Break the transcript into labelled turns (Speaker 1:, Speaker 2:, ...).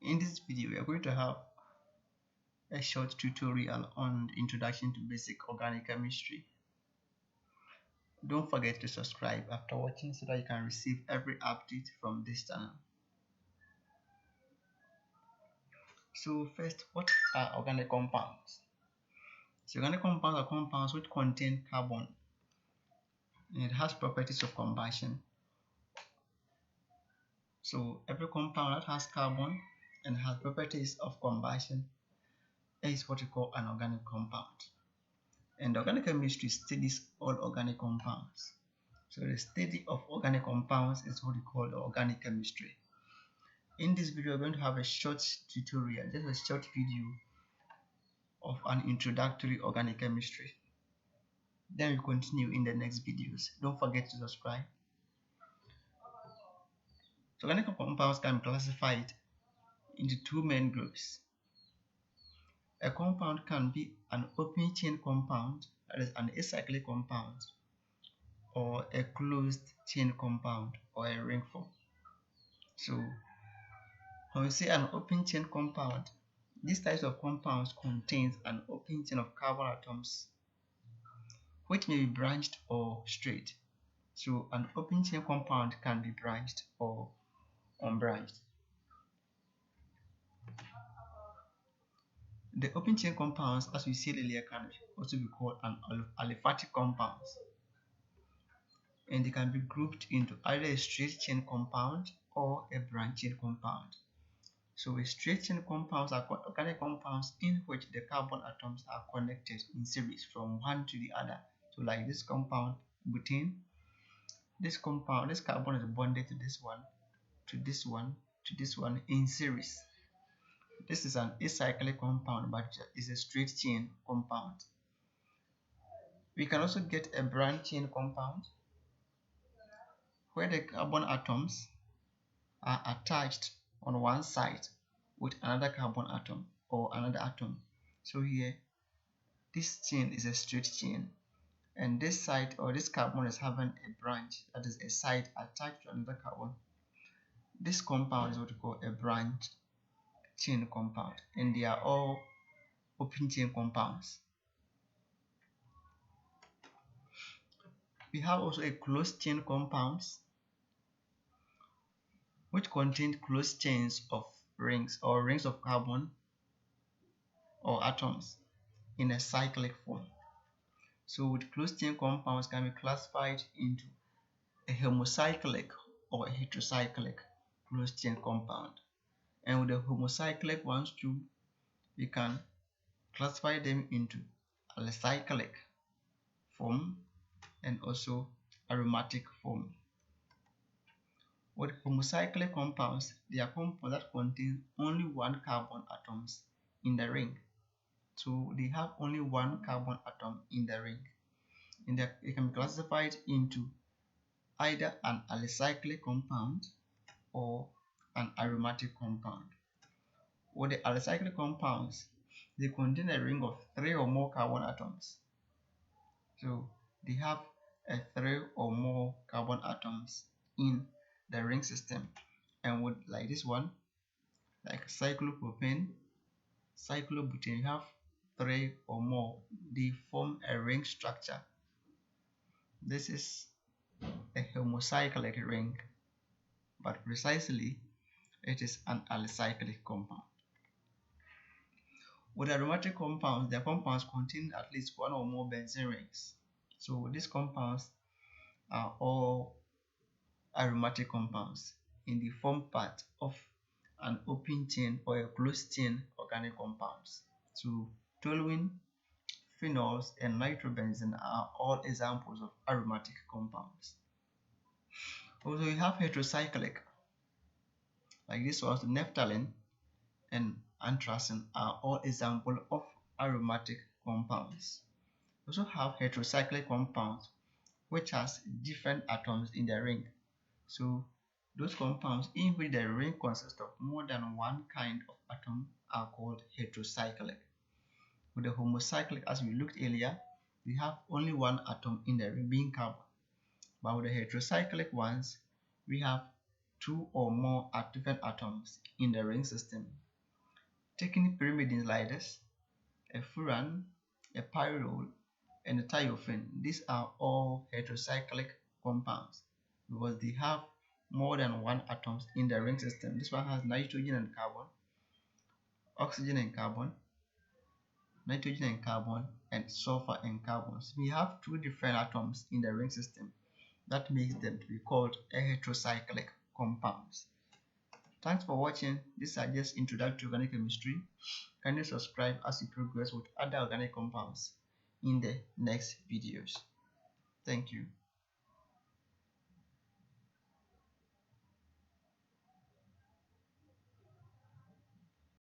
Speaker 1: In this video, we are going to have a short tutorial on the introduction to basic organic chemistry. Don't forget to subscribe after watching so that you can receive every update from this channel. So first, what are organic compounds? So organic compounds are compounds which contain carbon and it has properties of combustion. So every compound that has carbon and has properties of combustion is what we call an organic compound. And organic chemistry studies all organic compounds. So the study of organic compounds is what we call organic chemistry. In this video, we're going to have a short tutorial, just a short video of an introductory organic chemistry. Then we continue in the next videos. Don't forget to subscribe. So organic compounds can be classified into two main groups. A compound can be an open chain compound, that is an acyclic compound, or a closed chain compound, or a ring form. So when we say an open chain compound, these types of compounds contains an open chain of carbon atoms which may be branched or straight. So an open chain compound can be branched or unbranched. The open chain compounds, as we said earlier, can also be called an aliphatic compounds, and they can be grouped into either a straight chain compound or a branch chain compound. So a straight chain compounds are organic compounds in which the carbon atoms are connected in series from one to the other. So like this compound, butane, this carbon is bonded to this one, to this one, to this one in series. This is an acyclic compound, but it's a straight chain compound. We can also get a branch chain compound where the carbon atoms are attached on one side with another carbon atom or another atom. So here, this chain is a straight chain, and this side or this carbon is having a branch, that is a side attached to another carbon. This compound is what we call a branch chain compound, and they are all open chain compounds. We have also a closed chain compounds which contain closed chains of rings or rings of carbon or atoms in a cyclic form. So with closed chain compounds can be classified into a homocyclic or a heterocyclic closed chain compound. And with the homocyclic ones too, we can classify them into alicyclic form and also aromatic form. With homocyclic compounds, they are compounds that contain only one carbon atoms in the ring. So they have only one carbon atom in the ring, and they can be classified into either an alicyclic compound or an aromatic compound. With the alicyclic compounds, they contain a ring of 3 or more carbon atoms. So they have 3 or more carbon atoms in the ring system. And with like this one, like cyclopropane, cyclobutane, you have 3 or more. They form a ring structure. This is a homocyclic ring, but precisely it is an alicyclic compound. With aromatic compounds, their compounds contain at least 1 or more benzene rings. So these compounds are all aromatic compounds, and they form part of an open chain or a closed chain organic compounds. So toluene, phenols, and nitrobenzene are all examples of aromatic compounds. Also, we have heterocyclic, like this one, naphthalene and anthracene are all examples of aromatic compounds. We also have heterocyclic compounds which has different atoms in the ring. So those compounds in which the ring consists of more than one kind of atom are called heterocyclic. With the homocyclic, as we looked earlier, we have only one atom in the ring, being carbon. But with the heterocyclic ones, we have two or more active atoms in the ring system. Taking pyrimidines like this, a furan, a pyrrole, and a thiophene, these are all heterocyclic compounds because they have more than one atoms in the ring system. This one has nitrogen and carbon, oxygen and carbon, nitrogen and carbon, and sulfur and carbon. So we have two different atoms in the ring system. That makes them to be called heterocyclic compounds. Thanks for watching. These are just introductory to organic chemistry. Kindly subscribe as we progress with other organic compounds in the next videos. Thank you.